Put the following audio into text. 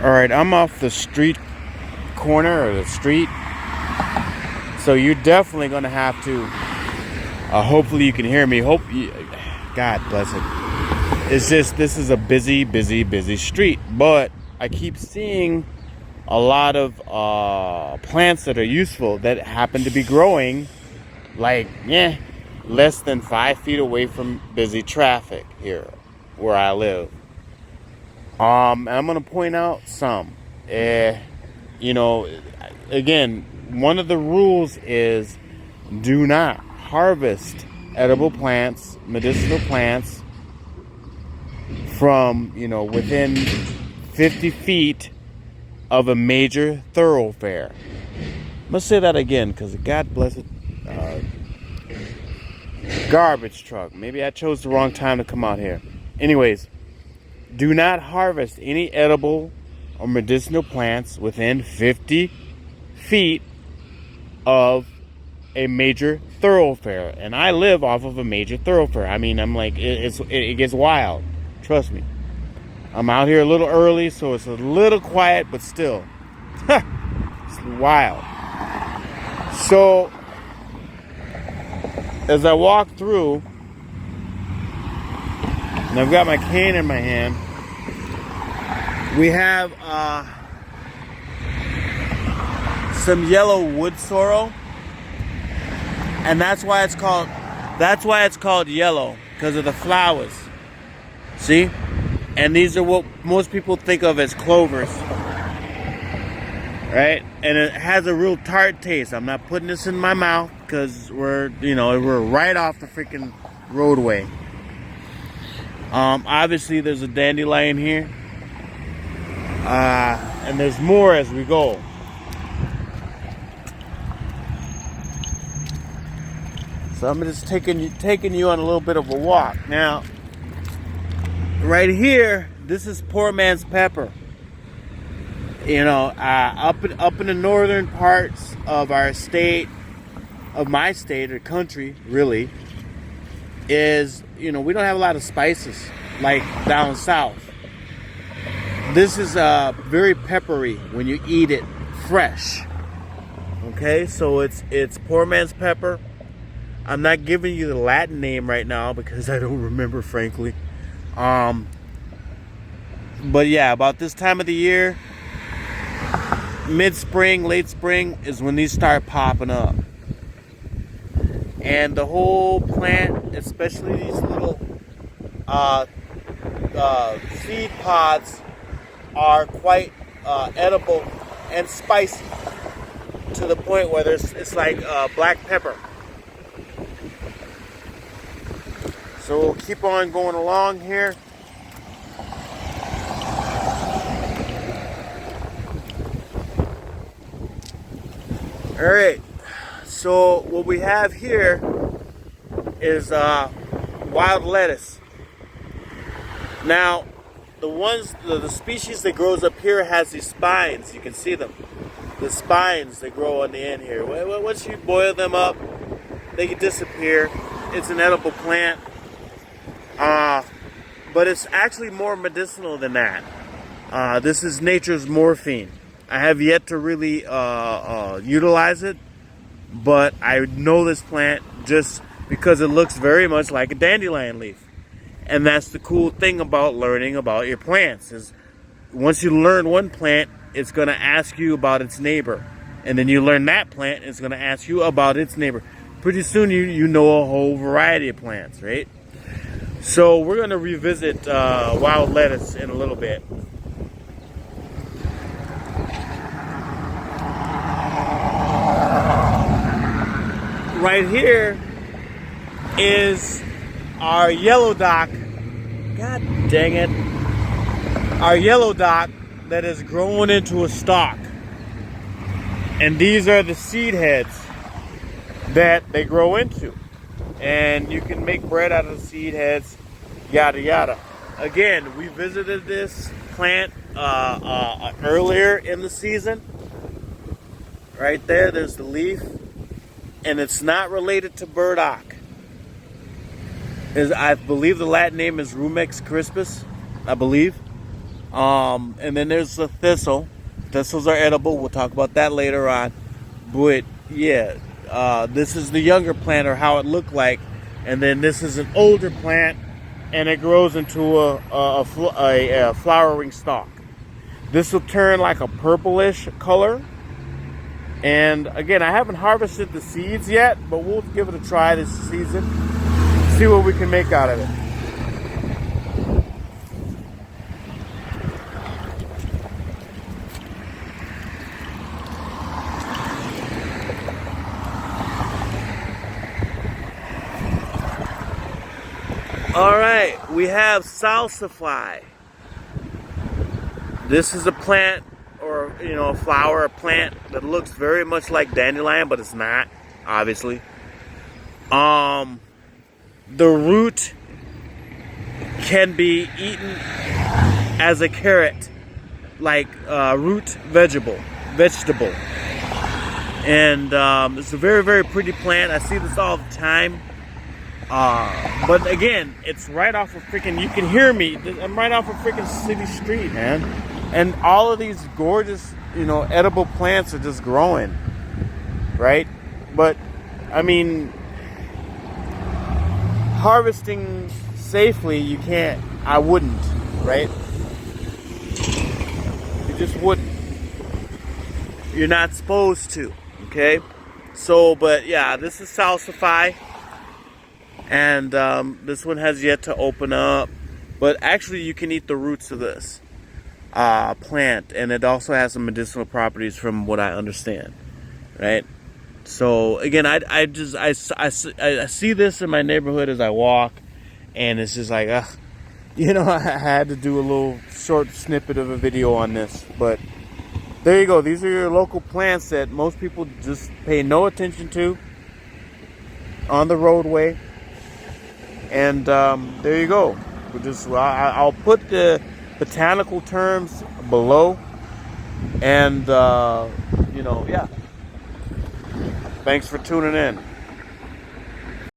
Alright, I'm off the street corner, or the street. So you're definitely going to have to, hopefully you can hear me. God bless it. It's just, this is a busy street. But I keep seeing a lot of plants that are useful that happen to be growing like, less than 5 feet away from busy traffic here where I live. And I'm going to point out some. You know, again, one of the rules is do not harvest edible plants, medicinal plants from, within 50 feet of a major thoroughfare. I'm going to say that again because God bless it. Garbage truck. Maybe I chose the wrong time to come out here. Anyways, do not harvest any edible or medicinal plants within 50 feet of a major thoroughfare. And I live off of a major thoroughfare. I mean, I'm like, it gets wild. Trust me. I'm out here a little early, so it's a little quiet, but still. It's wild. So, as I walk through, and I've got my cane in my hand, we have some yellow wood sorrel, and that's why it's called yellow, because of the flowers. See? And these are what most people think of as clovers, right? And it has a real tart taste. I'm not putting this in my mouth because we're right off the freaking roadway. Obviously there's a dandelion here. And there's more as we go. So I'm just taking you on a little bit of a walk. Now, right here, this is poor man's pepper. Up in the northern parts of our state, of my state or country, really, is, we don't have a lot of spices like down south. This is very peppery when you eat it fresh. Okay, so it's poor man's pepper. I'm not giving you the Latin name right now because I don't remember, frankly. But yeah, about this time of the year, mid-spring, late spring, is when these start popping up. And the whole plant, especially these little seed pods, are quite edible and spicy to the point where it's like black pepper. So we'll keep on going along here. Alright, so what we have here is wild lettuce. Now, the species that grows up here has these spines. You can see them. The spines that grow on the end here. Once you boil them up, they can disappear. It's an edible plant. But it's actually more medicinal than that. This is nature's morphine. I have yet to really utilize it, but I know this plant just because it looks very much like a dandelion leaf. And that's the cool thing about learning about your plants, is once you learn one plant, it's going to ask you about its neighbor. And then you learn that plant, it's going to ask you about its neighbor. Pretty soon you know a whole variety of plants, right? So we're going to revisit wild lettuce in a little bit. Right here is our yellow dock. God dang it. Our yellow dock that is growing into a stalk. And these are the seed heads that they grow into. And you can make bread out of the seed heads, yada yada. Again, we visited this plant earlier in the season. Right there's the leaf. And it's not related to burdock. I believe the Latin name is Rumex crispus, I believe. And then there's the thistle. Thistles are edible. We'll talk about that later on. But yeah, this is the younger plant, or how it looked like. And then this is an older plant, and it grows into a flowering stalk. This will turn like a purplish color. And again, I haven't harvested the seeds yet, but we'll give it a try this season. See what we can make out of it. All right, we have Salsify. This is a plant, or a flower, a plant that looks very much like dandelion, but it's not, obviously. The root can be eaten as a carrot, like root vegetable, and it's a very, very pretty plant. I see this all the time. But again, it's right off of freaking, you can hear me, I'm right off of freaking city street, man. And all of these gorgeous, edible plants are just growing, right? But, I mean, harvesting safely, you can't, I wouldn't, right? You just wouldn't. You're not supposed to, okay? So, but yeah, this is Salsify. And this one has yet to open up, but actually you can eat the roots of this plant, and it also has some medicinal properties from what I understand, right? So again, I see this in my neighborhood as I walk, and it's just like, I had to do a little short snippet of a video on this. But there you go. These are your local plants that most people just pay no attention to on the roadway. And there you go. I'll put the botanical terms below. And, yeah. Thanks for tuning in.